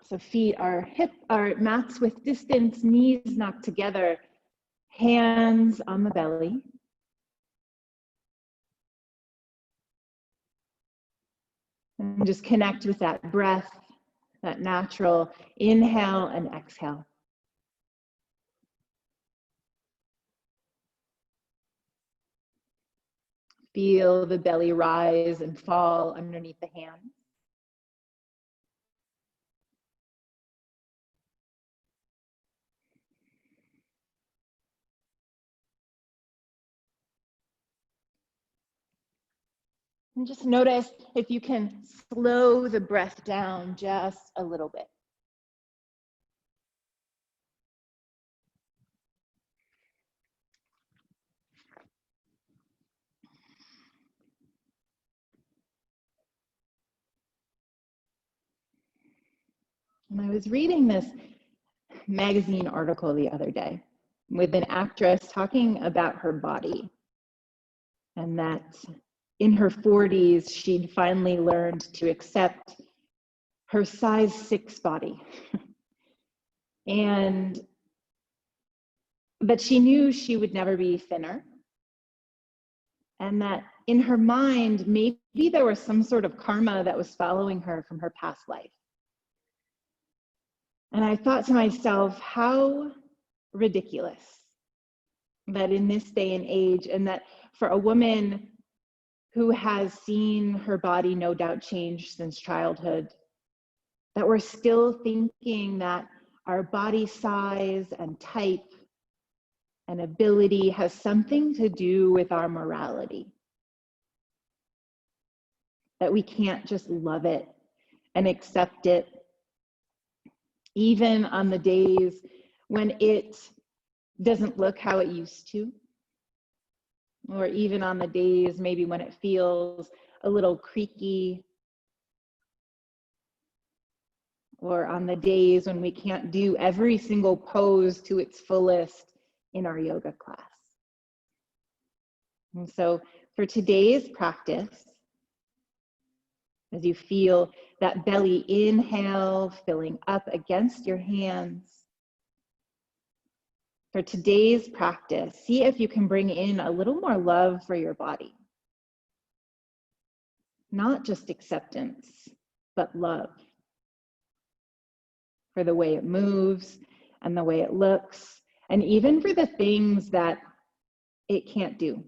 So feet are mats width distance, knees knocked together, hands on the belly. And just connect with that breath, that natural inhale and exhale. Feel the belly rise and fall underneath the hands. And just notice if you can slow the breath down just a little bit. And I was reading this magazine article the other day with an actress talking about her body, and that in her 40s, she'd finally learned to accept her size 6 body. And that she knew she would never be thinner. And that in her mind, maybe there was some sort of karma that was following her from her past life. And I thought to myself, how ridiculous that in this day and age, and that for a woman who has seen her body no doubt change since childhood, that we're still thinking that our body size and type and ability has something to do with our morality. That we can't just love it and accept it, even on the days when it doesn't look how it used to, or even on the days maybe when it feels a little creaky, or on the days when we can't do every single pose to its fullest in our yoga class. And so for today's practice, as you feel that belly inhale filling up against your hands, for today's practice, see if you can bring in a little more love for your body. Not just acceptance, but love for the way it moves and the way it looks, and even for the things that it can't do.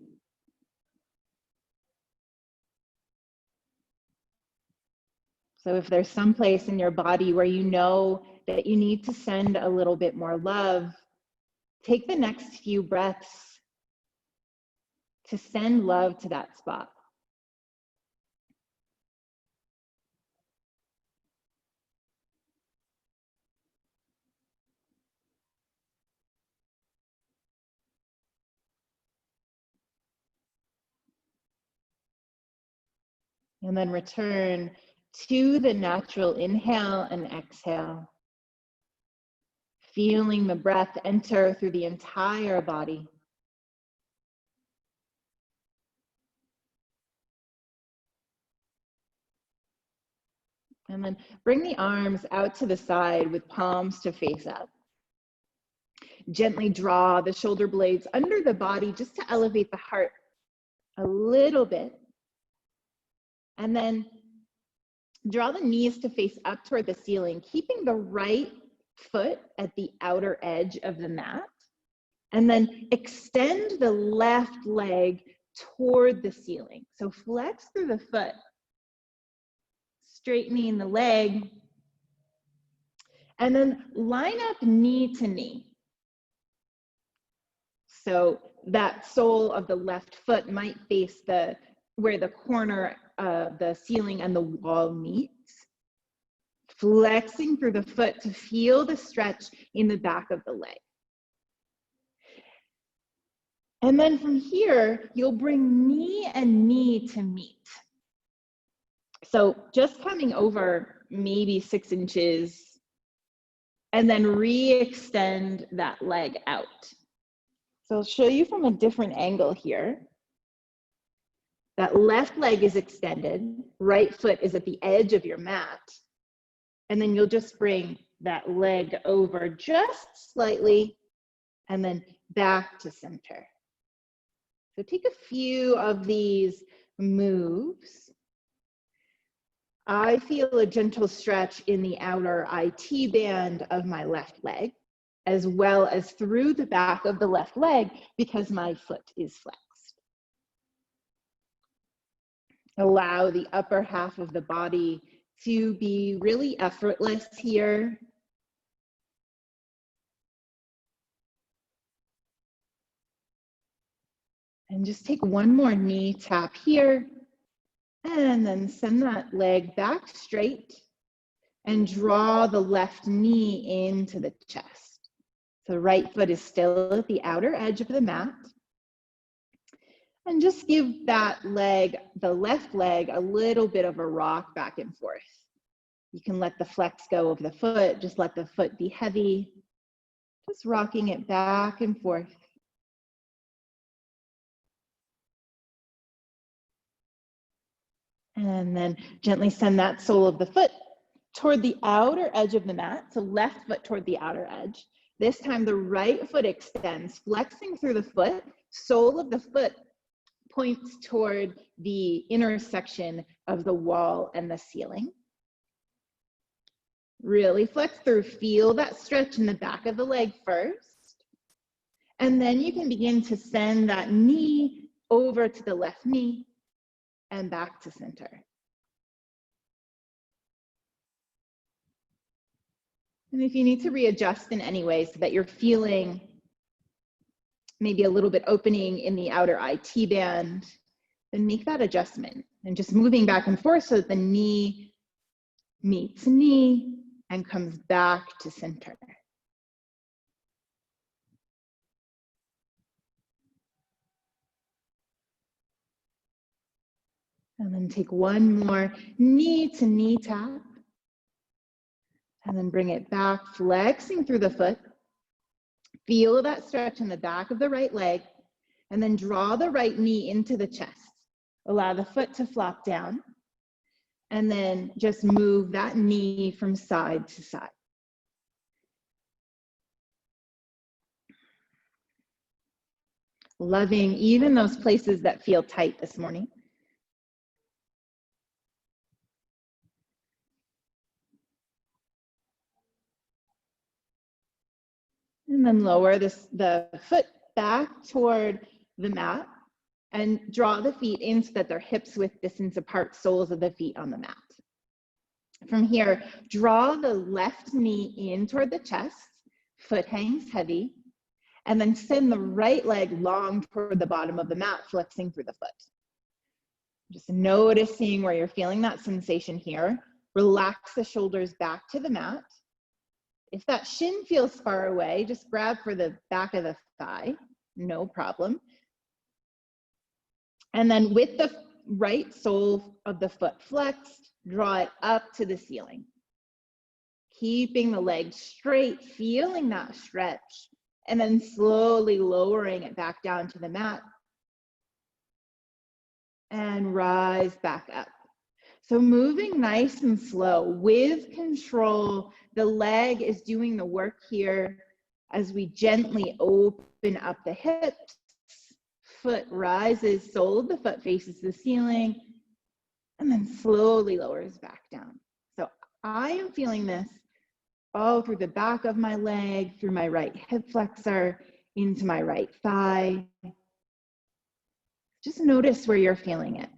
So if there's some place in your body where you know that you need to send a little bit more love, take the next few breaths to send love to that spot. And then return to the natural inhale and exhale, feeling the breath enter through the entire body. And then bring the arms out to the side with palms to face up. Gently draw the shoulder blades under the body just to elevate the heart a little bit. And then draw the knees to face up toward the ceiling, keeping the right foot at the outer edge of the mat. And then extend the left leg toward the ceiling. So flex through the foot, straightening the leg. And then line up knee to knee. So that sole of the left foot might face where the corner of the ceiling and the wall meets. Flexing through the foot to feel the stretch in the back of the leg. And then from here, you'll bring knee and knee to meet. So just coming over maybe 6 inches, and then re-extend that leg out. So I'll show you from a different angle here. That left leg is extended, right foot is at the edge of your mat. And then you'll just bring that leg over just slightly and then back to center. So take a few of these moves. I feel a gentle stretch in the outer IT band of my left leg, as well as through the back of the left leg because my foot is flexed. Allow the upper half of the body to be really effortless here. And just take one more knee tap here, and then send that leg back straight and draw the left knee into the chest. So the right foot is still at the outer edge of the mat. And just give that leg, the left leg, a little bit of a rock back and forth. You can let the flex go of the foot, just let the foot be heavy, just rocking it back and forth. And then gently send that sole of the foot toward the outer edge of the mat, so left foot toward the outer edge. This time the right foot extends, flexing through the foot, sole of the foot points toward the intersection of the wall and the ceiling. Really flex through, feel that stretch in the back of the leg first. And then you can begin to send that knee over to the left knee and back to center. And if you need to readjust in any way so that you're feeling maybe a little bit opening in the outer IT band, then make that adjustment and just moving back and forth so that the knee meets knee and comes back to center. And then take one more knee to knee tap. And then bring it back, flexing through the foot. Feel that stretch in the back of the right leg. And then draw the right knee into the chest. Allow the foot to flop down. And then just move that knee from side to side. Loving even those places that feel tight this morning. And then lower the foot back toward the mat and draw the feet in so that they're hips width distance apart, soles of the feet on the mat. From here, draw the left knee in toward the chest, foot hangs heavy, and then send the right leg long toward the bottom of the mat, flexing through the foot. Just noticing where you're feeling that sensation here. Relax the shoulders back to the mat. If that shin feels far away, just grab for the back of the thigh, no problem. And then with the right sole of the foot flexed, draw it up to the ceiling. Keeping the leg straight, feeling that stretch, and then slowly lowering it back down to the mat. And rise back up. So moving nice and slow with control, the leg is doing the work here as we gently open up the hips, foot rises, sole of the foot faces the ceiling, and then slowly lowers back down. So I am feeling this all through the back of my leg, through my right hip flexor, into my right thigh. Just notice where you're feeling it.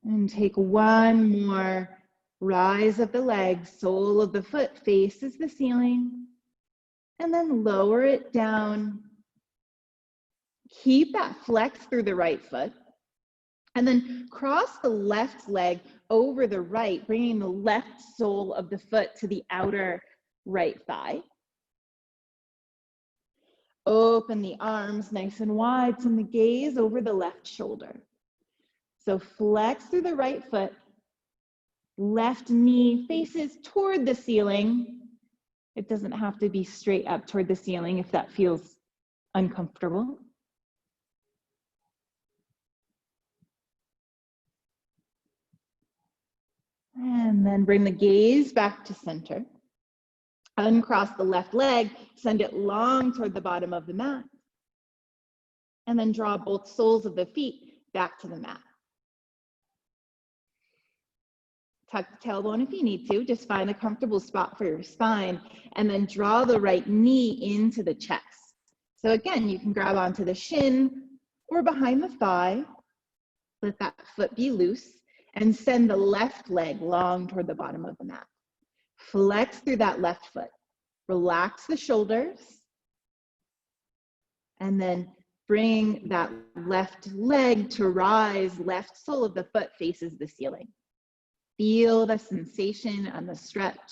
And take one more rise of the leg, sole of the foot faces the ceiling, and then lower it down. Keep that flex through the right foot, and then cross the left leg over the right, bringing the left sole of the foot to the outer right thigh. Open the arms nice and wide, send the gaze over the left shoulder. So flex through the right foot, left knee faces toward the ceiling, It doesn't have to be straight up toward the ceiling if that feels uncomfortable. And then bring the gaze back to center. Uncross the left leg, send it long toward the bottom of the mat. And then draw both soles of the feet back to the mat. Tuck the tailbone if you need to, just find a comfortable spot for your spine, and then draw the right knee into the chest. So again, you can grab onto the shin or behind the thigh, let that foot be loose, and send the left leg long toward the bottom of the mat. Flex through that left foot, relax the shoulders, and then bring that left leg to rise, left sole of the foot faces the ceiling. Feel the sensation on the stretch,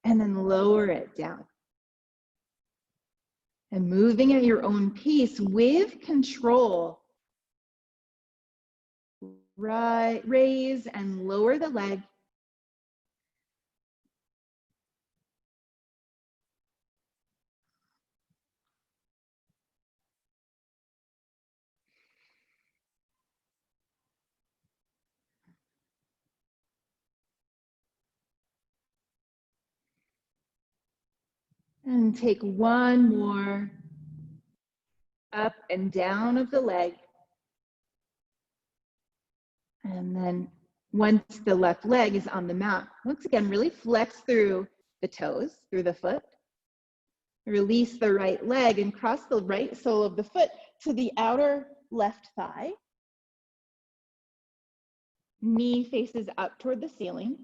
and then lower it down. And moving at your own pace with control, raise and lower the leg. And take one more up and down of the leg. And then once the left leg is on the mat, once again, really flex through the toes, through the foot. Release the right leg and cross the right sole of the foot to the outer left thigh. Knee faces up toward the ceiling.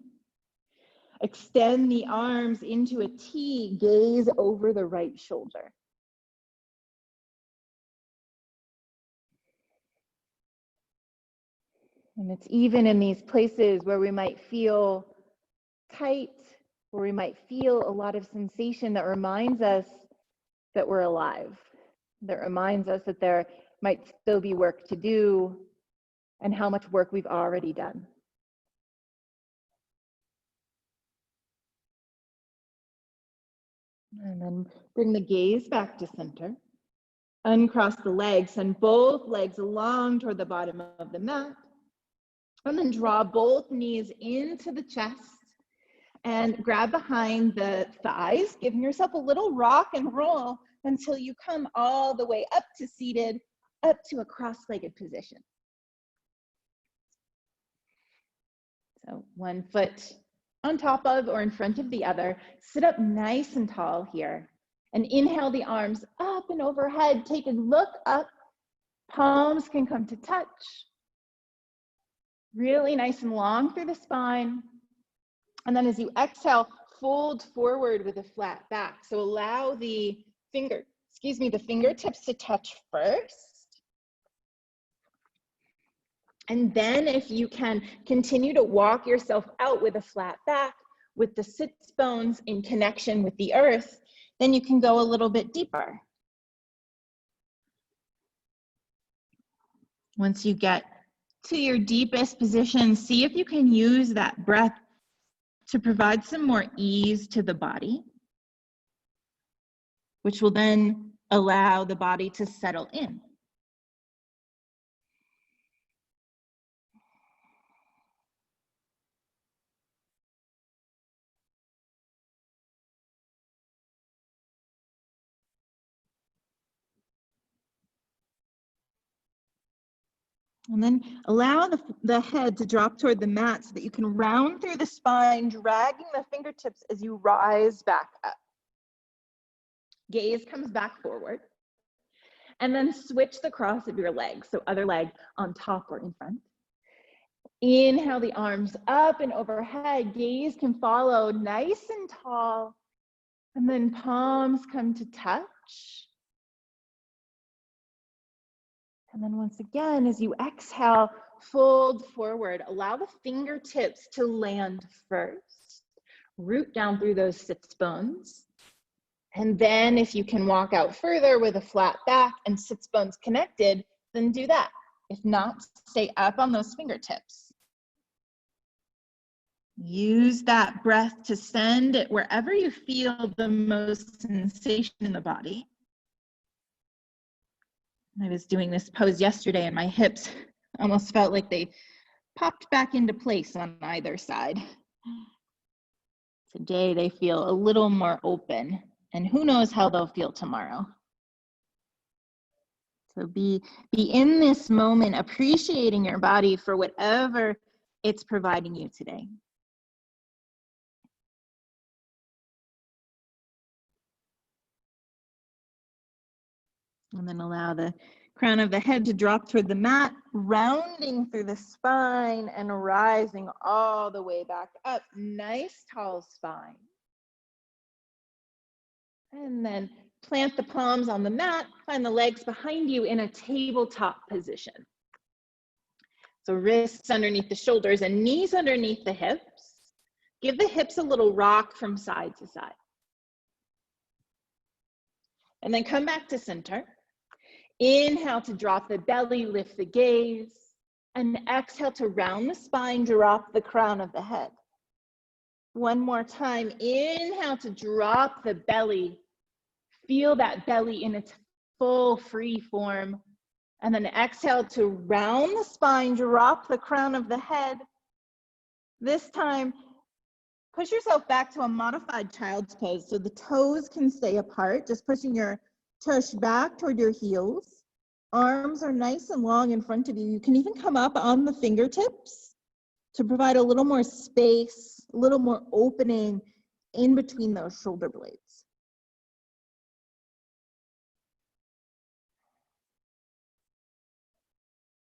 Extend the arms into a T, gaze over the right shoulder. And it's even in these places where we might feel tight, where we might feel a lot of sensation that reminds us that we're alive, that reminds us that there might still be work to do and how much work we've already done. And then bring the gaze back to center. Uncross the legs, send both legs along toward the bottom of the mat. And then draw both knees into the chest and grab behind the thighs, giving yourself a little rock and roll until you come all the way up to seated, up to a cross-legged position. So one foot on top of or in front of the other. Sit up nice and tall here. And inhale the arms up and overhead. Take a look up. Palms can come to touch. Really nice and long through the spine. And then as you exhale, fold forward with a flat back. So allow the fingertips to touch first. And then if you can continue to walk yourself out with a flat back, with the sits bones in connection with the earth, then you can go a little bit deeper. Once you get to your deepest position, see if you can use that breath to provide some more ease to the body, which will then allow the body to settle in. And then allow the head to drop toward the mat so that you can round through the spine, dragging the fingertips as you rise back up. Gaze comes back forward. And then switch the cross of your legs, so other leg on top or in front. Inhale the arms up and overhead. Gaze can follow nice and tall. And then palms come to touch. And then once again, as you exhale, fold forward. Allow the fingertips to land first. Root down through those sits bones. And then if you can walk out further with a flat back and sits bones connected, then do that. If not, stay up on those fingertips. Use that breath to send it wherever you feel the most sensation in the body. I was doing this pose yesterday and my hips almost felt like they popped back into place on either side. Today they feel a little more open, and who knows how they'll feel tomorrow. So be in this moment, appreciating your body for whatever it's providing you today. And then allow the crown of the head to drop toward the mat, rounding through the spine and rising all the way back up. Nice tall spine. And then plant the palms on the mat, find the legs behind you in a tabletop position. So wrists underneath the shoulders and knees underneath the hips. Give the hips a little rock from side to side. And then come back to center. Inhale to drop the belly, lift the gaze. And exhale to round the spine, drop the crown of the head. One more time. Inhale to drop the belly. Feel that belly in its full free form. And then exhale to round the spine, drop the crown of the head. This time, push yourself back to a modified child's pose so the toes can stay apart, just pushing your tush back toward your heels. Arms are nice and long in front of you. You can even come up on the fingertips to provide a little more space, a little more opening in between those shoulder blades.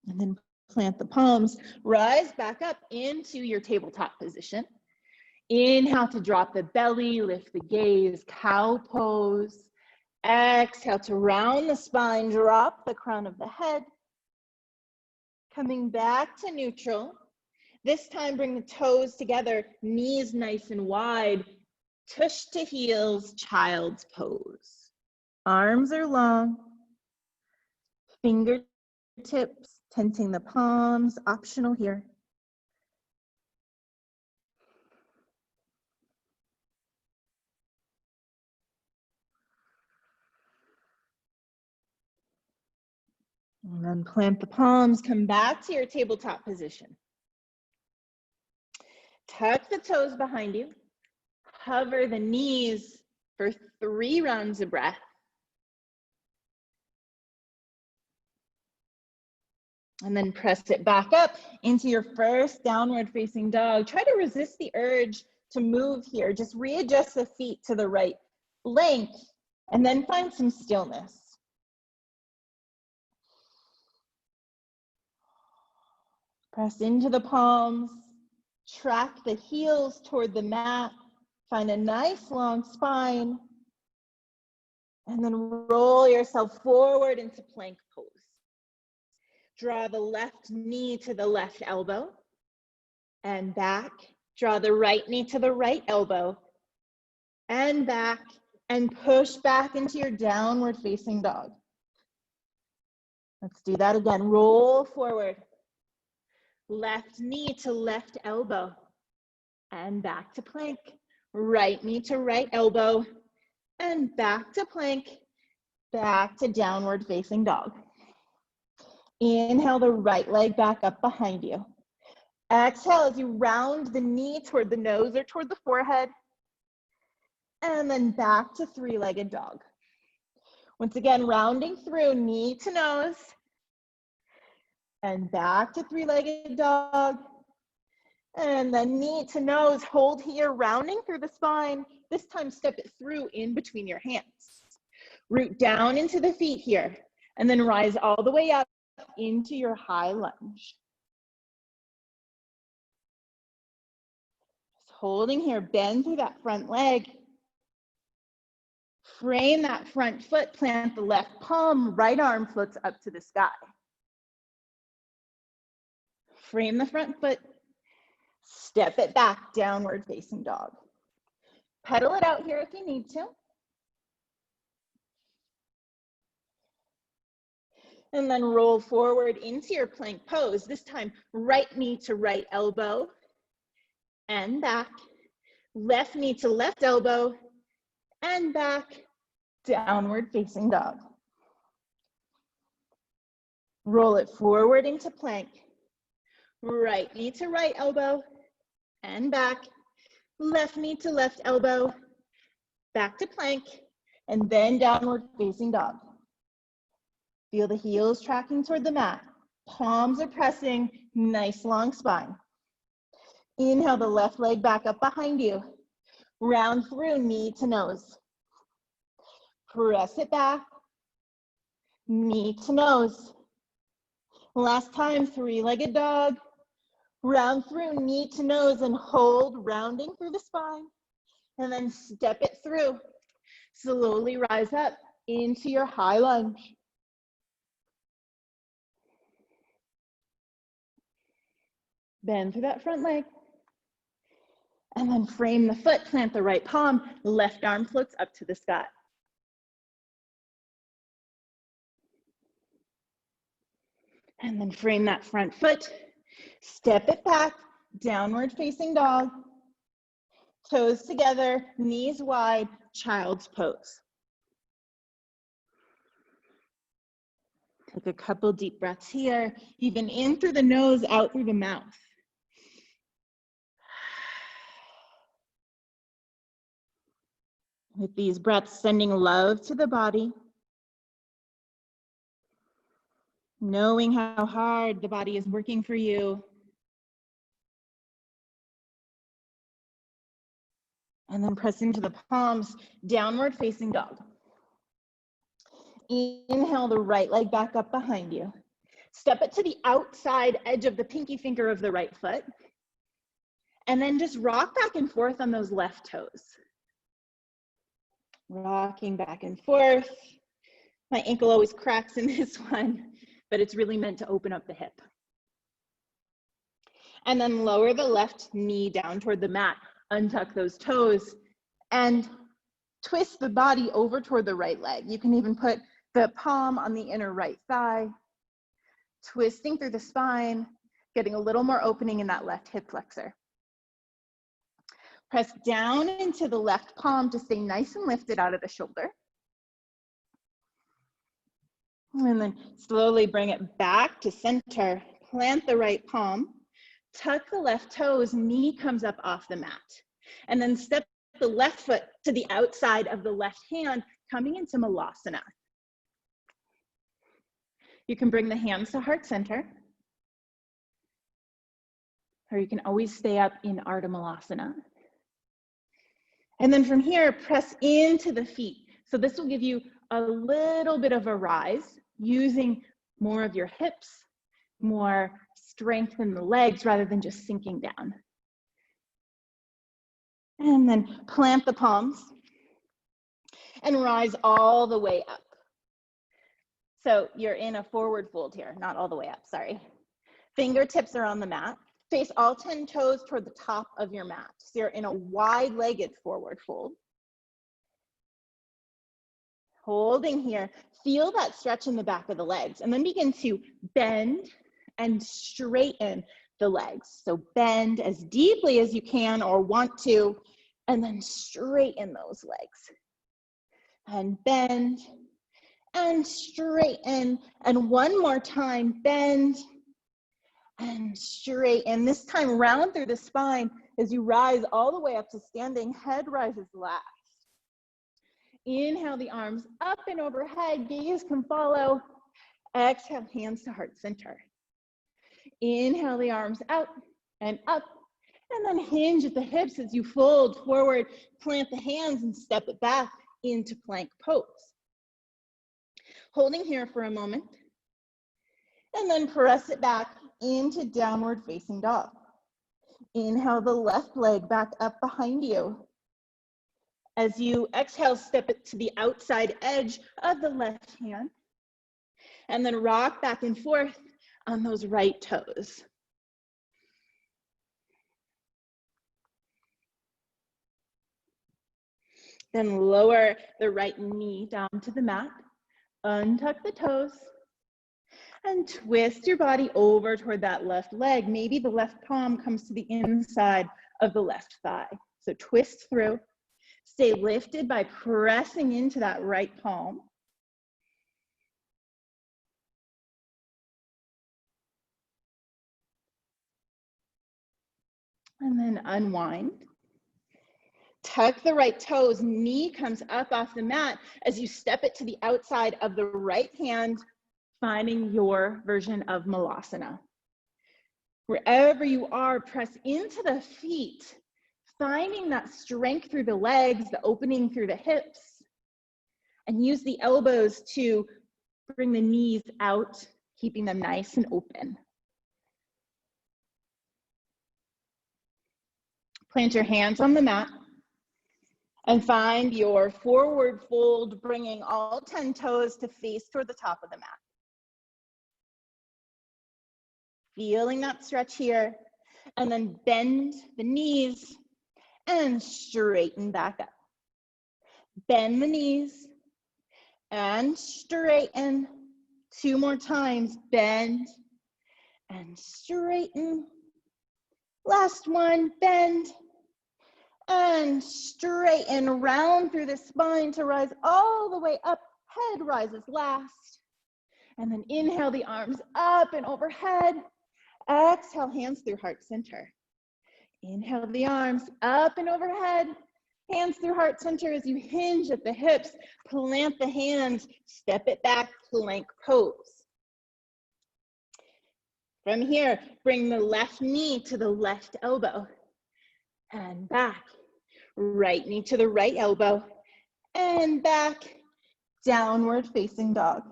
And then plant the palms, rise back up into your tabletop position. Inhale to drop the belly, lift the gaze, cow pose. Exhale to round the spine, drop the crown of the head. Coming back to neutral. This time bring the toes together, knees nice and wide. Tush to heels, child's pose. Arms are long. Fingertips tenting the palms, optional here. And then plant the palms, come back to your tabletop position. Tuck the toes behind you. Hover the knees for 3 rounds of breath. And then press it back up into your first downward facing dog. Try to resist the urge to move here. Just readjust the feet to the right length and then find some stillness. Press into the palms, track the heels toward the mat, find a nice long spine, and then roll yourself forward into plank pose. Draw the left knee to the left elbow and back. Draw the right knee to the right elbow and back, and push back into your downward facing dog. Let's do that again. Roll forward. Left knee to left elbow and back to plank. Right knee to right elbow and back to plank, back to downward facing dog. Inhale the right leg back up behind you. Exhale as you round the knee toward the nose or toward the forehead. And then back to 3-legged dog. Once again, rounding through knee to nose. And back to 3-legged dog. And then knee to nose, hold here, rounding through the spine. This time step it through in between your hands. Root down into the feet here. And then rise all the way up into your high lunge. Just holding here, bend through that front leg. Frame that front foot, plant the left palm, right arm floats up to the sky. Frame the front foot, step it back, downward facing dog. Pedal it out here if you need to. And then roll forward into your plank pose. This time, right knee to right elbow. and back. Left knee to left elbow and back. Downward facing dog. Roll it forward into plank. Right knee to right elbow and back. Left knee to left elbow, back to plank, and then downward facing dog. Feel the heels tracking toward the mat. Palms are pressing, nice long spine. Inhale the left leg back up behind you. Round through knee to nose. Press it back, knee to nose. Last time, three-legged dog. Round through knee to nose and hold, rounding through the spine. And then step it through. Slowly rise up into your high lunge. Bend through that front leg. And then frame the foot, plant the right palm, left arm floats up to the sky. And then frame that front foot, step it back, downward facing dog. Toes together, knees wide, child's pose. Take a couple deep breaths here, even in through the nose, out through the mouth. With these breaths, sending love to the body. Knowing how hard the body is working for you. And then press into the palms, downward facing dog. Inhale the right leg back up behind you. Step it to the outside edge of the pinky finger of the right foot. And then just rock back and forth on those left toes. Rocking back and forth. My ankle always cracks in this one, but it's really meant to open up the hip. And then lower the left knee down toward the mat. Untuck those toes and twist the body over toward the right leg. You can even put the palm on the inner right thigh, twisting through the spine, getting a little more opening in that left hip flexor. Press down into the left palm to stay nice and lifted out of the shoulder. And then slowly bring it back to center. Plant the right palm. Tuck the left toes, knee comes up off the mat. And then step the left foot to the outside of the left hand, coming into Malasana. You can bring the hands to heart center. Or you can always stay up in Ardha Malasana. And then from here, press into the feet. So this will give you a little bit of a rise, using more of your hips, more strength in the legs rather than just sinking down. And then plant the palms and rise all the way up. So you're in a forward fold here, not all the way up, sorry. Fingertips are on the mat. Face all 10 toes toward the top of your mat. So you're in a wide-legged forward fold. Holding here, feel that stretch in the back of the legs, and then begin to bend and straighten the legs. So bend as deeply as you can or want to, and then straighten those legs. And bend and straighten, and one more time, bend and straighten. This time round through the spine as you rise all the way up to standing. Head rises last. Inhale the arms up and overhead, gaze can follow. Exhale, hands to heart center. Inhale the arms out and up, and then hinge at the hips as you fold forward, plant the hands and step it back into plank pose. Holding here for a moment, and then press it back into downward facing dog. Inhale the left leg back up behind you. As you exhale, step it to the outside edge of the left hand, and then rock back and forth on those right toes. Then lower the right knee down to the mat, untuck the toes, and twist your body over toward that left leg. Maybe the left palm comes to the inside of the left thigh. So twist through, stay lifted by pressing into that right palm. And then unwind. Tuck the right toes, knee comes up off the mat as you step it to the outside of the right hand, finding your version of Malasana. Wherever you are, press into the feet, finding that strength through the legs, the opening through the hips, and use the elbows to bring the knees out, keeping them nice and open. Plant your hands on the mat and find your forward fold, bringing all 10 toes to face toward the top of the mat. Feeling that stretch here, and then bend the knees and straighten back up. Bend the knees and straighten. 2 more times, bend and straighten. Last one, bend and straighten, round through the spine to rise all the way up. Head rises last. And then inhale the arms up and overhead. Exhale, hands through heart center. Inhale the arms up and overhead. Hands through heart center as you hinge at the hips. Plant the hands, step it back, plank pose. From here, bring the left knee to the left elbow and back. Right knee to the right elbow and back. Downward facing dog.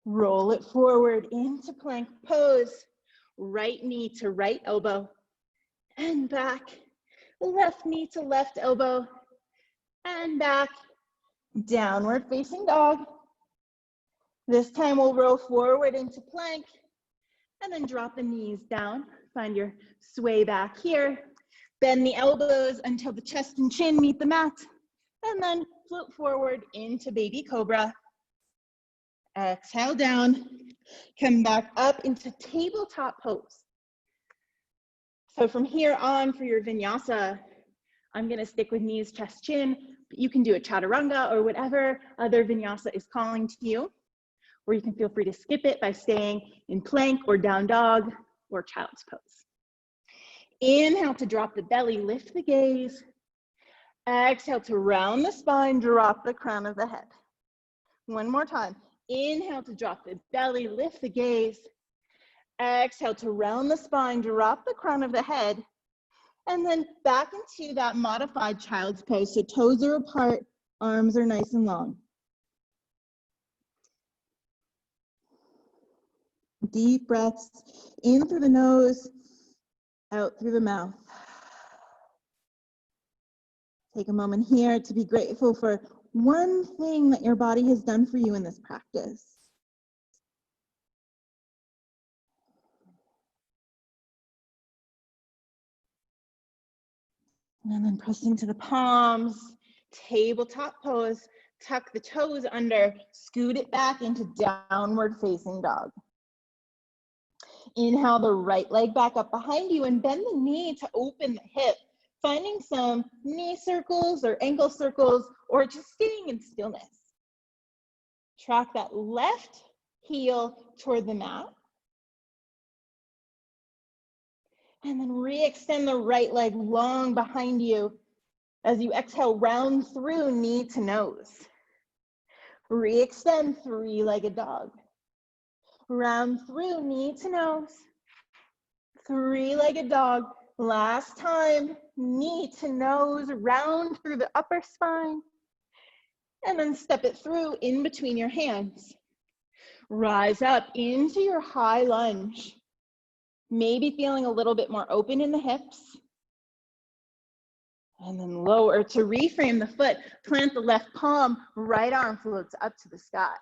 Roll it forward into plank pose. Right knee to right elbow and back. Left knee to left elbow and back. Downward facing dog. This time we'll roll forward into plank and then drop the knees down. Find your sway back here. Bend the elbows until the chest and chin meet the mat. And then float forward into baby cobra. Exhale down. Come back up into tabletop pose. So from here on for your vinyasa, I'm gonna stick with knees, chest, chin. But you can do a chaturanga or whatever other vinyasa is calling to you. Or you can feel free to skip it by staying in plank or down dog or child's pose. Inhale to drop the belly, lift the gaze. Exhale to round the spine, drop the crown of the head. One more time. Inhale to drop the belly, lift the gaze. Exhale to round the spine, drop the crown of the head. And then back into that modified child's pose. So toes are apart, arms are nice and long. Deep breaths in through the nose, out through the mouth. Take a moment here to be grateful for one thing that your body has done for you in this practice. And then press into the palms, tabletop pose, tuck the toes under, scoot it back into downward facing dog. Inhale the right leg back up behind you and bend the knee to open the hip, finding some knee circles or ankle circles or just staying in stillness. Track that left heel toward the mat. And then re-extend the right leg long behind you as you exhale, round through knee to nose. Re-extend three-legged dog. Round through knee to nose. Three-legged dog. Last time, knee to nose, round through the upper spine. And then step it through in between your hands. Rise up into your high lunge. Maybe feeling a little bit more open in the hips. And then lower to reframe the foot. Plant the left palm, right arm floats up to the sky.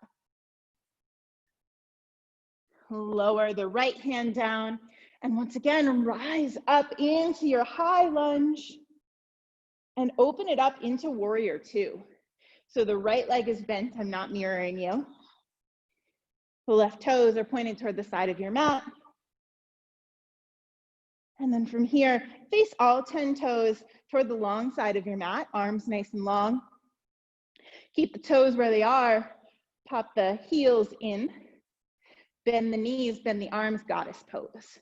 Lower the right hand down. And once again, rise up into your high lunge. And open it up into warrior two. So the right leg is bent, I'm not mirroring you. The left toes are pointed toward the side of your mat. And then from here, face all 10 toes toward the long side of your mat, arms nice and long. Keep the toes where they are, pop the heels in, bend the knees, bend the arms, goddess pose.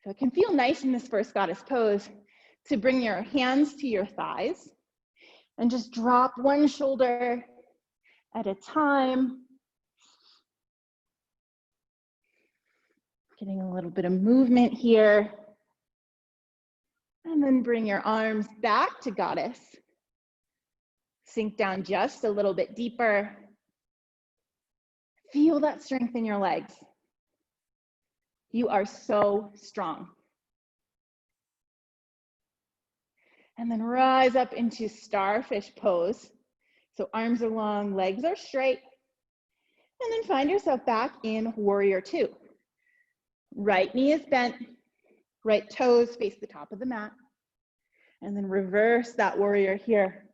So it can feel nice in this first goddess pose to bring your hands to your thighs and just drop one shoulder at a time. Getting a little bit of movement here. And then bring your arms back to goddess. Sink down just a little bit deeper. Feel that strength in your legs. You are so strong. And then rise up into starfish pose. So arms are long, legs are straight. And then find yourself back in warrior two. Right knee is bent, right toes face the top of the mat. And then reverse that warrior here.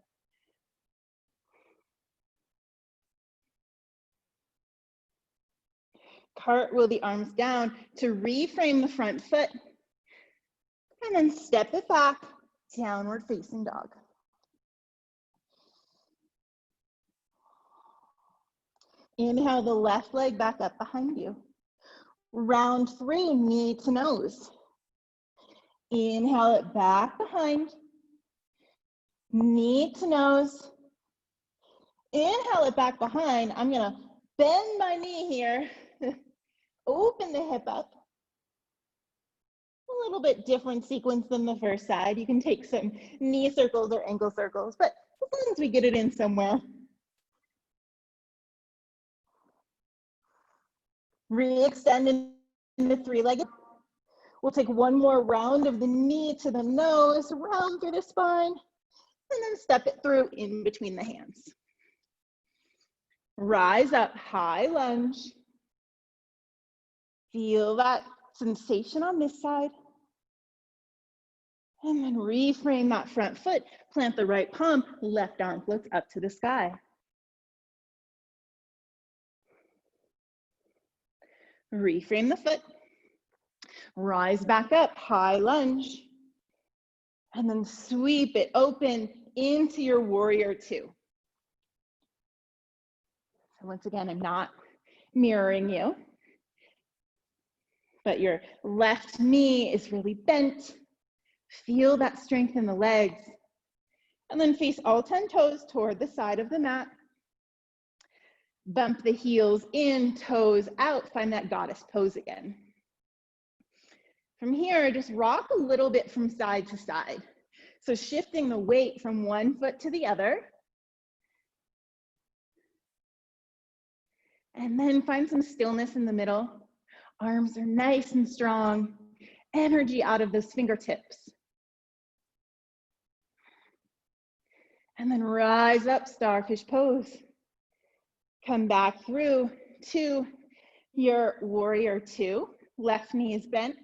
Cartwheel the arms down to reframe the front foot. And then step it back, downward facing dog. Inhale the left leg back up behind you. Round three, knee to nose. Inhale it back behind. Knee to nose. Inhale it back behind. I'm gonna bend my knee here. Open the hip up. A little bit different sequence than the first side. You can take some knee circles or ankle circles, but as long as we get it in somewhere. Re-extend in the three-legged. We'll take one more round of the knee to the nose, round through the spine, and then step it through in between the hands. Rise up, high lunge. Feel that sensation on this side. And then reframe that front foot. Plant the right palm, left arm floats up to the sky. Reframe the foot. Rise back up, high lunge. And then sweep it open into your warrior two. So once again, I'm not mirroring you, but your left knee is really bent. Feel that strength in the legs. And then face all 10 toes toward the side of the mat. Bump the heels in, toes out, find that goddess pose again. From here, just rock a little bit from side to side. So shifting the weight from one foot to the other. And then find some stillness in the middle. Arms are nice and strong. Energy out of those fingertips. And then rise up, starfish pose. Come back through to your warrior two. Left knee is bent.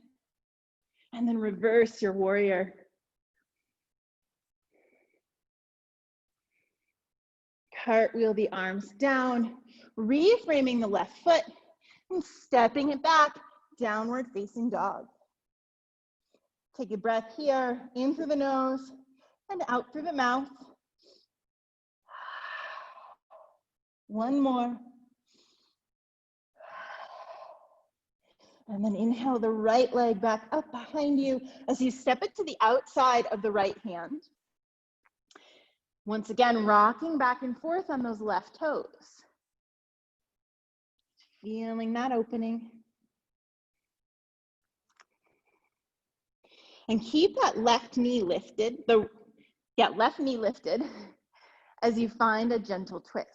And then reverse your warrior. Cartwheel the arms down, reframing the left foot and stepping it back, downward facing dog. Take a breath here, in through the nose and out through the mouth. One more. And then inhale the right leg back up behind you as you step it to the outside of the right hand. Once again, rocking back and forth on those left toes. Feeling that opening. And keep that left knee lifted, left knee lifted as you find a gentle twist.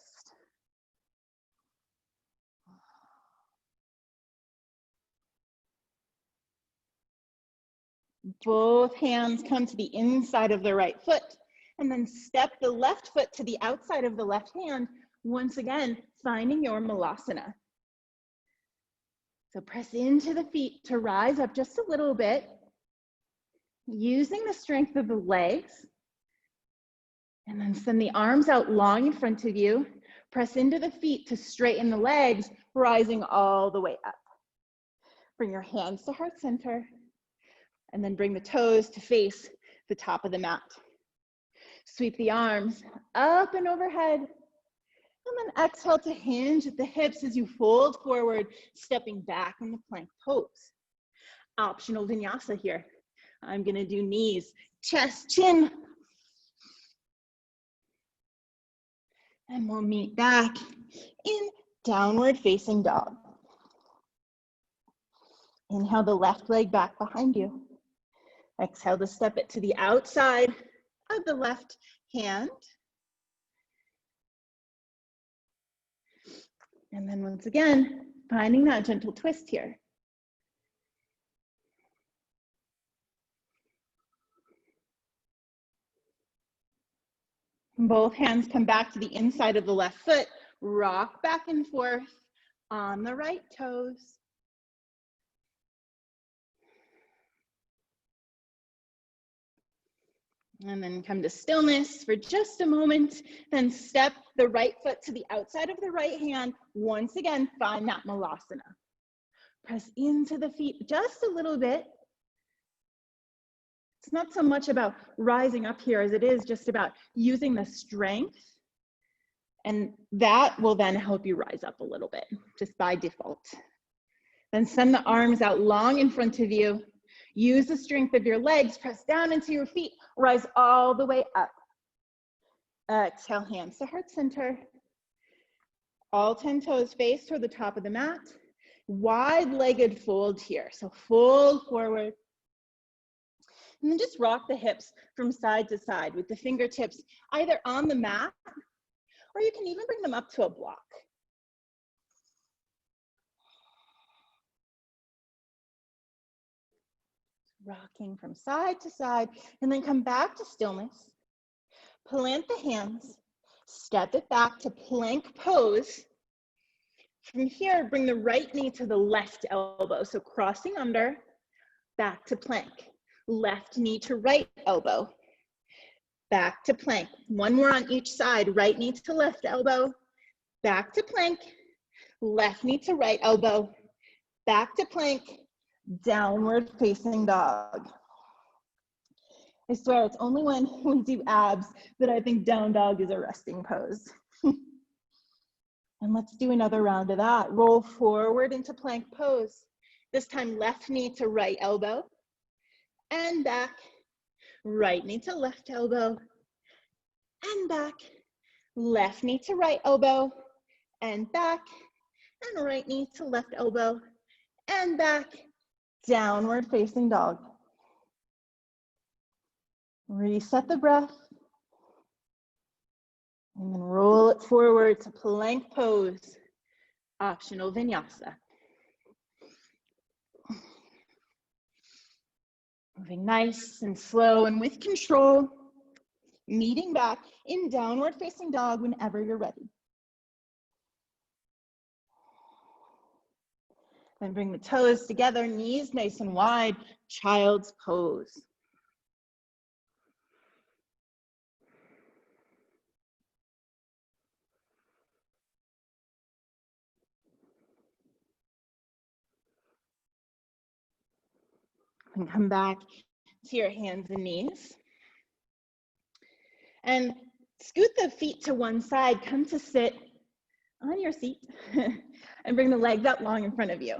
Both hands come to the inside of the right foot and then step the left foot to the outside of the left hand, once again, finding your malasana. So press into the feet to rise up just a little bit, using the strength of the legs, and then send the arms out long in front of you. Press into the feet to straighten the legs, rising all the way up. Bring your hands to heart center. And then bring the toes to face the top of the mat. Sweep the arms up and overhead. And then exhale to hinge at the hips as you fold forward, stepping back in the plank pose. Optional vinyasa here. I'm gonna do knees, chest, chin. And we'll meet back in downward facing dog. Inhale the left leg back behind you. Exhale to step it to the outside of the left hand. And then once again, finding that gentle twist here. Both hands come back to the inside of the left foot, rock back and forth on the right toes. And then come to stillness for just a moment, then step the right foot to the outside of the right hand. Once again, find that malasana. Press into the feet just a little bit. It's not so much about rising up here as it is just about using the strength. And that will then help you rise up a little bit, just by default. Then send the arms out long in front of you. Use the strength of your legs, press down into your feet, rise all the way up. Exhale, hands to heart center. All 10 toes face toward the top of the mat. Wide-legged fold here. So fold forward. And then just rock the hips from side to side with the fingertips either on the mat, or you can even bring them up to a block. Rocking from side to side, and then come back to stillness. Plant the hands, step it back to plank pose. From here, bring the right knee to the left elbow. So crossing under, back to plank. Left knee to right elbow, back to plank. One more on each side, right knee to left elbow, back to plank. Left knee to right elbow, back to plank. Downward facing dog. I swear it's only when we do abs that I think down dog is a resting pose. And let's do another round of that. Roll forward into plank pose. This time left knee to right elbow and back. Right knee to left elbow and back. Left knee to right elbow and back. And right knee to left elbow and back. Downward facing dog. Reset the breath. And then roll it forward to plank pose. Optional vinyasa. Moving nice and slow and with control. Meeting back in downward facing dog whenever you're ready. Then bring the toes together, knees nice and wide, child's pose. And come back to your hands and knees. And scoot the feet to one side, come to sit on your seat and bring the legs out long in front of you.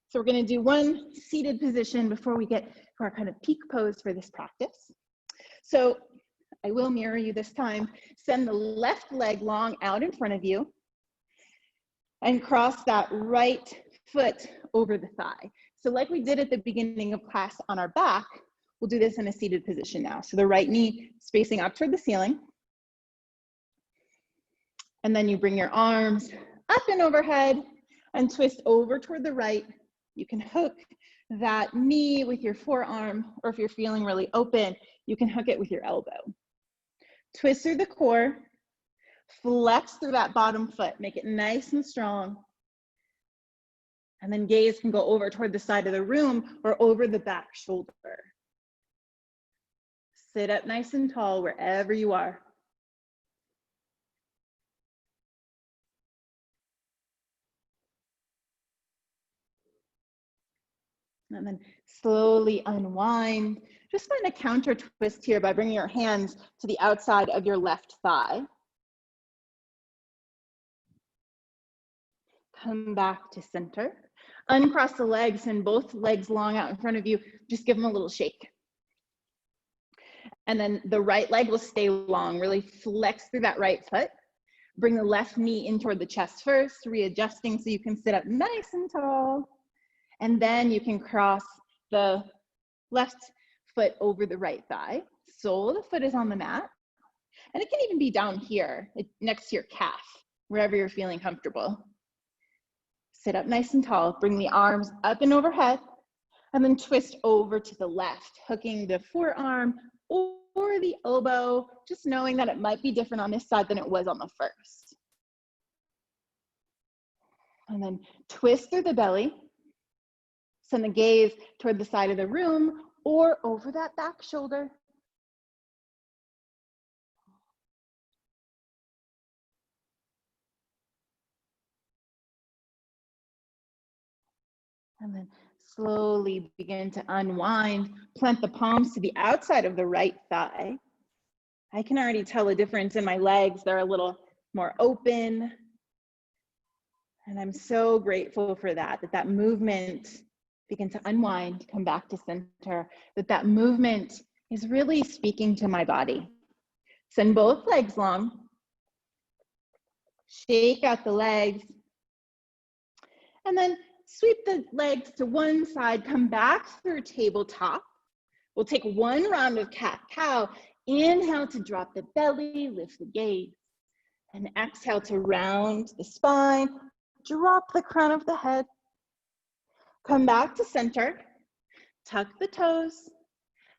So we're gonna do one seated position before we get to our kind of peak pose for this practice. So I will mirror you this time. Send the left leg long out in front of you and cross that right foot over the thigh. So like we did at the beginning of class on our back, we'll do this in a seated position now. So the right knee is facing up toward the ceiling. And then you bring your arms up and overhead and twist over toward the right. You can hook that knee with your forearm, or if you're feeling really open, you can hook it with your elbow. Twist through the core, flex through that bottom foot, make it nice and strong. And then gaze can go over toward the side of the room or over the back shoulder. Sit up nice and tall wherever you are. And then slowly unwind. Just find a counter twist here by bringing your hands to the outside of your left thigh. Come back to center. Uncross the legs and both legs long out in front of you. Just give them a little shake. And then the right leg will stay long. Really flex through that right foot. Bring the left knee in toward the chest first, readjusting so you can sit up nice and tall. And then you can cross the left foot over the right thigh. Sole of the foot is on the mat. And it can even be down here, next to your calf, wherever you're feeling comfortable. Sit up nice and tall. Bring the arms up and overhead. And then twist over to the left, hooking the forearm or the elbow, just knowing that it might be different on this side than it was on the first. And then twist through the belly. Send the gaze toward the side of the room or over that back shoulder. And then slowly begin to unwind. Plant the palms to the outside of the right thigh. I can already tell a difference in my legs. They're a little more open. And I'm so grateful for that, that movement, begin to unwind, come back to center, that movement is really speaking to my body. Send both legs long. Shake out the legs. And then sweep the legs to one side, come back through tabletop. We'll take one round of cat-cow. Inhale to drop the belly, lift the gaze. And exhale to round the spine, drop the crown of the head. Come back to center, tuck the toes,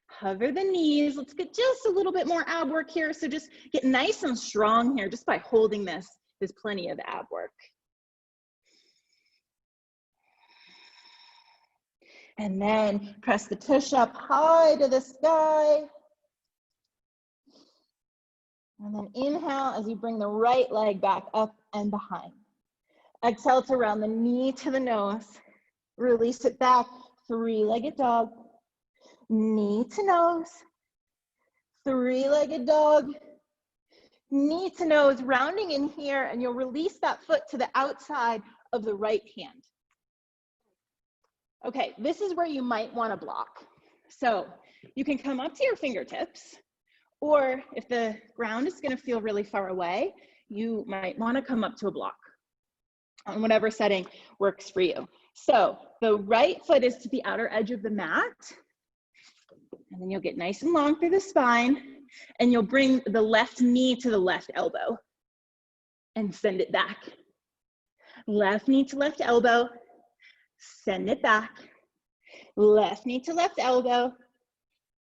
hover the knees. Let's get just a little bit more ab work here. So just get nice and strong here just by holding this. There's plenty of ab work. And then press the tush up high to the sky. And then inhale as you bring the right leg back up and behind. Exhale to round the knee to the nose. Release it back, three-legged dog. Knee to nose. Three-legged dog. Knee to nose, rounding in here, and you'll release that foot to the outside of the right hand. Okay, this is where you might want to block. So you can come up to your fingertips, or if the ground is going to feel really far away, you might want to come up to a block on whatever setting works for you. So the right foot is to the outer edge of the mat, and then you'll get nice and long through the spine, and you'll bring the left knee to the left elbow and send it back. Left knee to left elbow, send it back. Left knee to left elbow,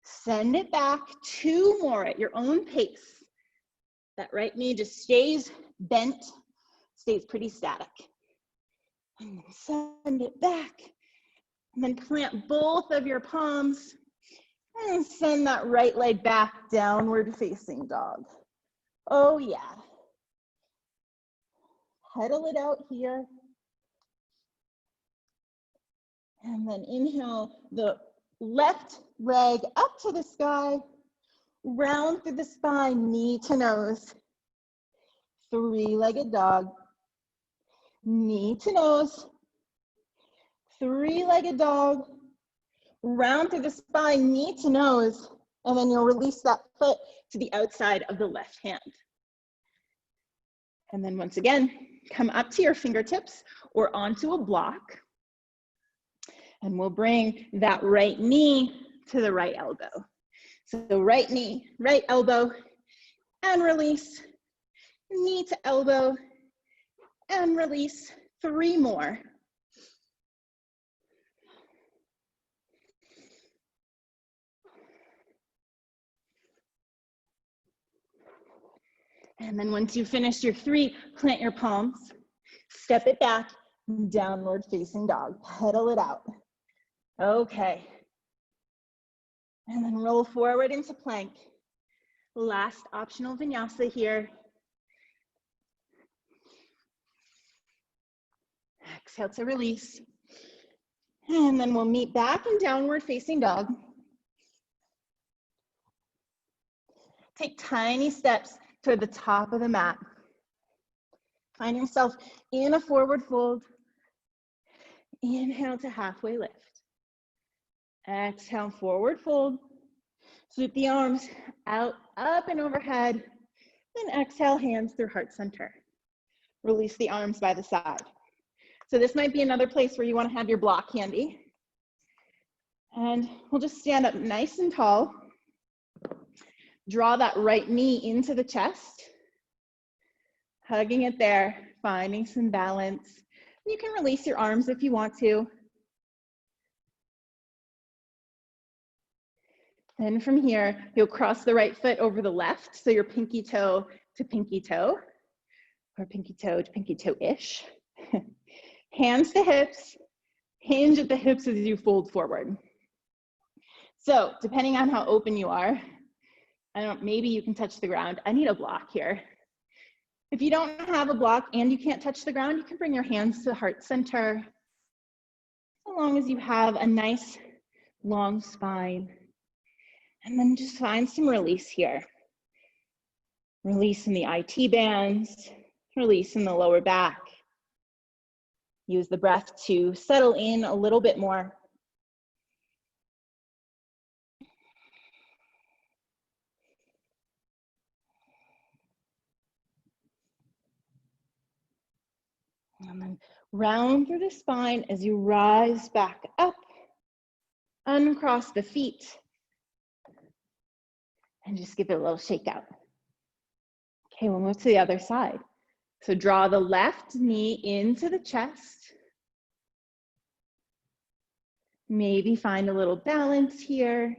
send it back. Two more at your own pace. That right knee just stays bent, stays pretty static. And then send it back. And then plant both of your palms and send that right leg back, downward facing dog. Oh yeah. Pedal it out here. And then inhale the left leg up to the sky, round through the spine, knee to nose. Three-legged dog. Knee to nose. Three-legged dog. Round through the spine, knee to nose. And then you'll release that foot to the outside of the left hand. And then once again, come up to your fingertips or onto a block. And we'll bring that right knee to the right elbow. So right knee, right elbow, and release. Knee to elbow, and release. Three more. And then once you finish your three, plant your palms, step it back, downward facing dog. Pedal it out. Okay. And then roll forward into plank. Last optional vinyasa here. Exhale to release. And then we'll meet back in downward facing dog. Take tiny steps toward the top of the mat. Find yourself in a forward fold. Inhale to halfway lift. Exhale, forward fold. Sweep the arms out, up and overhead. Then exhale, hands through heart center. Release the arms by the side. So this might be another place where you want to have your block handy. And we'll just stand up nice and tall. Draw that right knee into the chest. Hugging it there, finding some balance. You can release your arms if you want to. Then from here, you'll cross the right foot over the left, so your pinky toe to pinky toe, or pinky toe to pinky toe-ish. Hands to hips, hinge at the hips as you fold forward. So depending on how open you are, maybe you can touch the ground. I need a block here. If you don't have a block and you can't touch the ground, you can bring your hands to heart center, as long as you have a nice long spine. And then just find some release here. Release in the IT bands, release in the lower back. Use the breath to settle in a little bit more. And then round through the spine as you rise back up, uncross the feet, and just give it a little shake out. Okay, we'll move to the other side. So draw the left knee into the chest. Maybe find a little balance here.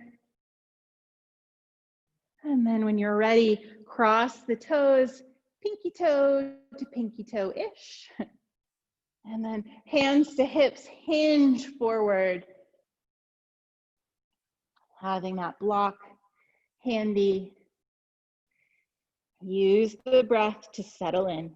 And then when you're ready, cross the toes, pinky toe to pinky toe-ish. And then hands to hips, hinge forward. Having that block handy. Use the breath to settle in.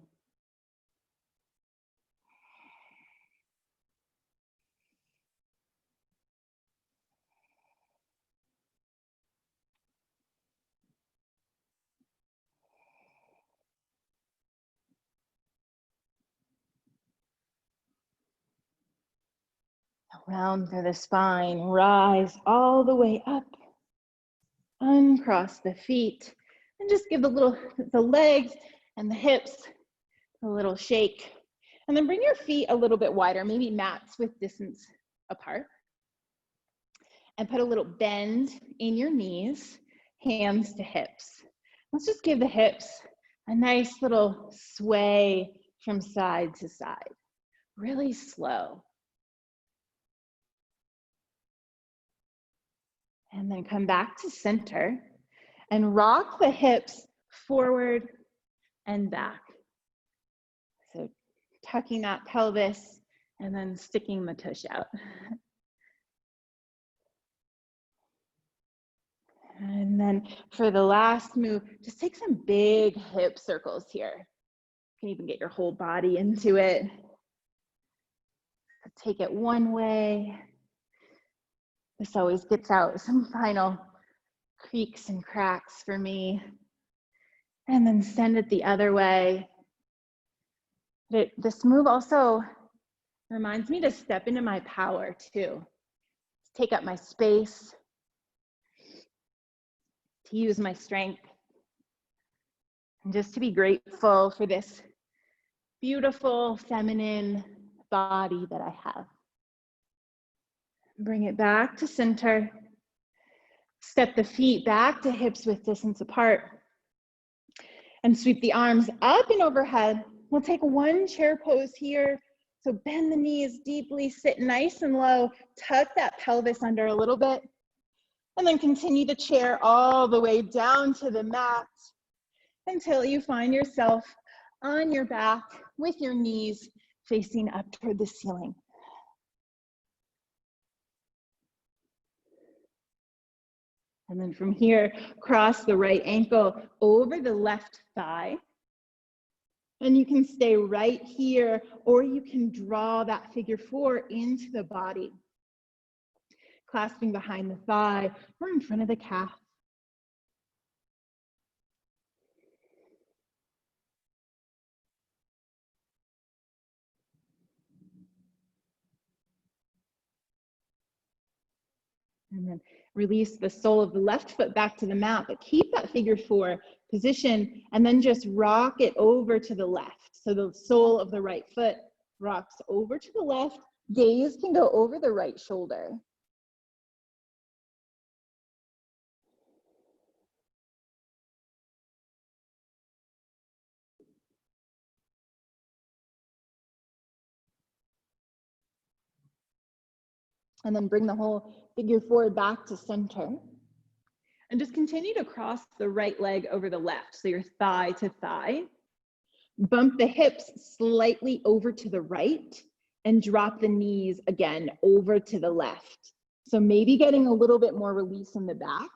Round through the spine, rise all the way up. Uncross the feet, and just give the legs and the hips a little shake. And then bring your feet a little bit wider, maybe mats with distance apart. And put a little bend in your knees, hands to hips. Let's just give the hips a nice little sway from side to side, really slow. And then come back to center and rock the hips forward and back. So tucking that pelvis and then sticking the tush out. And then for the last move, just take some big hip circles here. You can even get your whole body into it. Take it one way. This always gets out some final creaks and cracks for me. And then send it the other way. This move also reminds me to step into my power too. Take up my space, to use my strength, and just to be grateful for this beautiful feminine body that I have. Bring it back to center. Step the feet back to hips width distance apart. And sweep the arms up and overhead. We'll take one chair pose here. So bend the knees deeply, sit nice and low, tuck that pelvis under a little bit. And then continue the chair all the way down to the mat until you find yourself on your back with your knees facing up toward the ceiling. And then from here, cross the right ankle over the left thigh. And you can stay right here, or you can draw that figure 4 into the body. clasping behind the thigh or in front of the calf. And then release the sole of the left foot back to the mat, but keep that figure 4 position and then just rock it over to the left. So the sole of the right foot rocks over to the left. Gaze can go over the right shoulder. And then bring the whole figure 4 back to center. And just continue to cross the right leg over the left. So you're thigh to thigh. Bump the hips slightly over to the right and drop the knees again over to the left. So maybe getting a little bit more release in the back.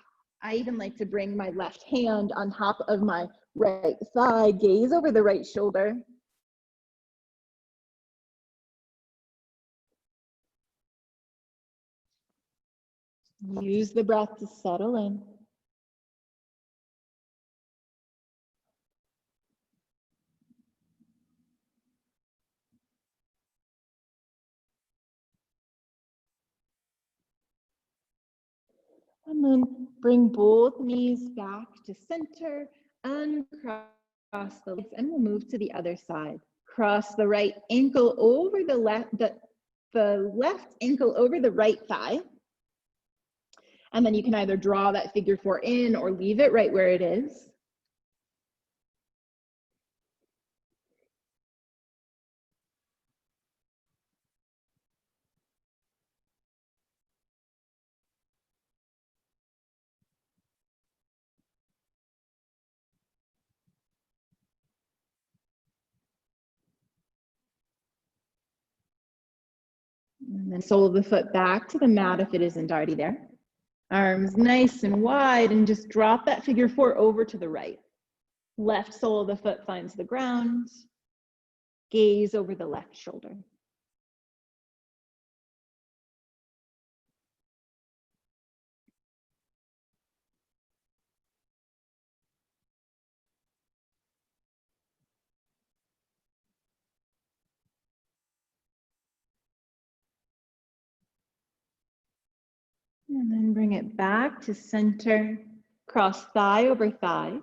I even like to bring my left hand on top of my right thigh, gaze over the right shoulder. Use the breath to settle in. And then bring both knees back to center, uncross the legs, and we'll move to the other side. Cross the right ankle over the left, the left ankle over the right thigh. And then you can either draw that figure 4 in or leave it right where it is. And then sole of the foot back to the mat if it isn't already there. Arms nice and wide, and just drop that figure 4 over to the right. Left sole of the foot finds the ground. Gaze over the left shoulder. And then bring it back to center. Cross thigh over thigh.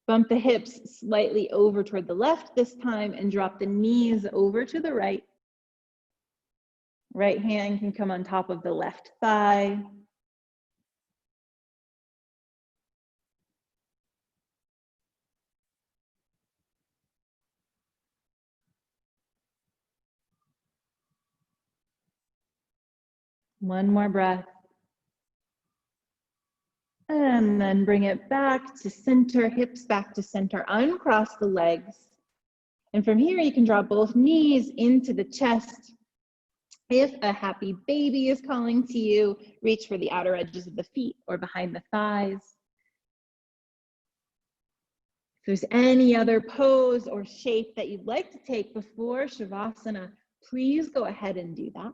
Bump the hips slightly over toward the left this time and drop the knees over to the right. Right hand can come on top of the left thigh. One more breath. And then bring it back to center, hips back to center, uncross the legs. And from here, you can draw both knees into the chest. If a happy baby is calling to you, reach for the outer edges of the feet or behind the thighs. If there's any other pose or shape that you'd like to take before Shavasana, please go ahead and do that.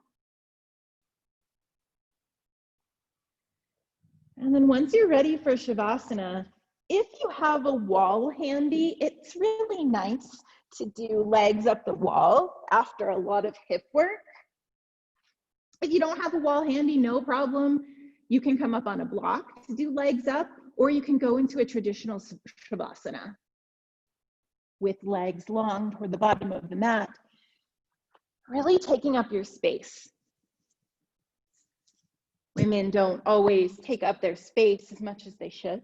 And then once you're ready for Shavasana, if you have a wall handy, it's really nice to do legs up the wall after a lot of hip work. If you don't have a wall handy, no problem. You can come up on a block to do legs up, or you can go into a traditional Shavasana with legs long toward the bottom of the mat, really taking up your space. Women don't always take up their space as much as they should,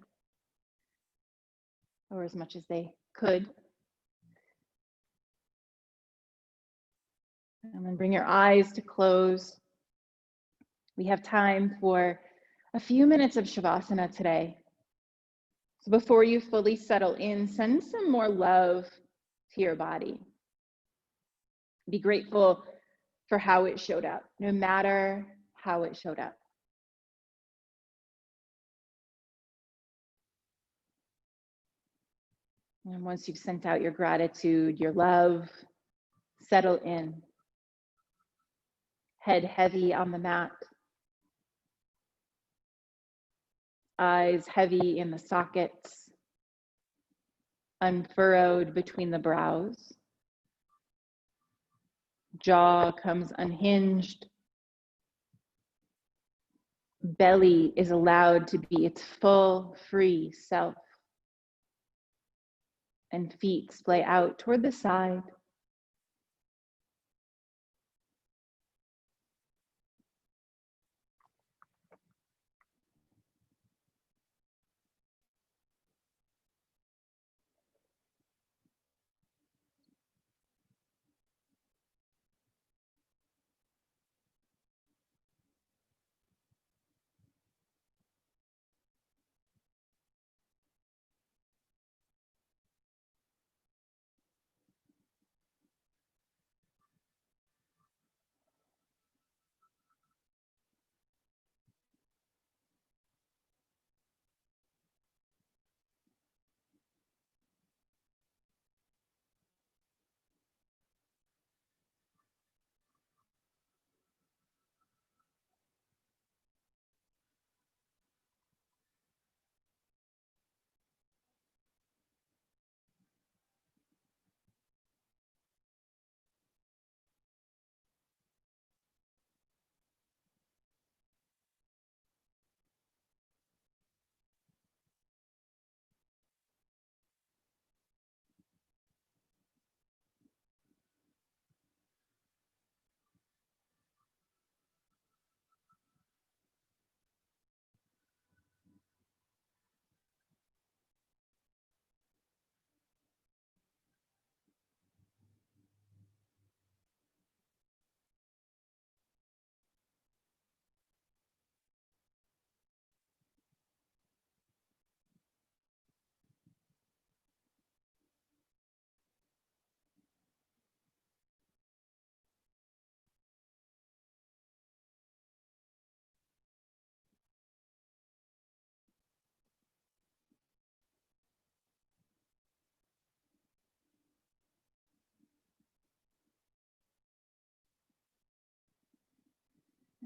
or as much as they could. And then bring your eyes to close. We have time for a few minutes of Shavasana today. So before you fully settle in, send some more love to your body. Be grateful for how it showed up, no matter how it showed up. And once you've sent out your gratitude, your love, settle in. Head heavy on the mat. Eyes heavy in the sockets, unfurrowed between the brows. Jaw comes unhinged. Belly is allowed to be its full, free self. And feet splay out toward the side.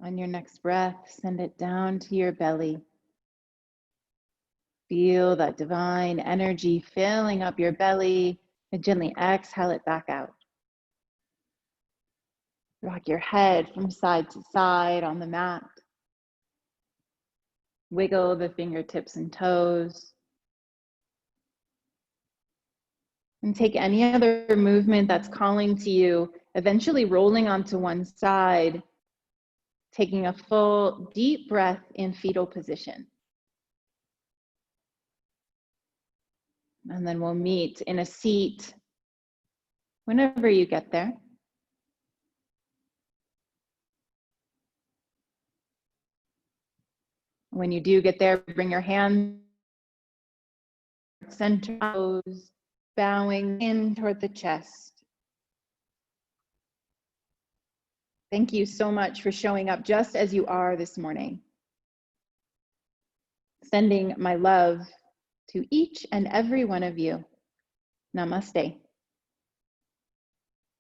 On your next breath, send it down to your belly. Feel that divine energy filling up your belly and gently exhale it back out. Rock your head from side to side on the mat. Wiggle the fingertips and toes. And take any other movement that's calling to you, eventually rolling onto one side, taking a full deep breath in fetal position. And then we'll meet in a seat whenever you get there. When you do get there, bring your hands center, toes, bowing in toward the chest. Thank you so much for showing up just as you are this morning. Sending my love to each and every one of you. Namaste.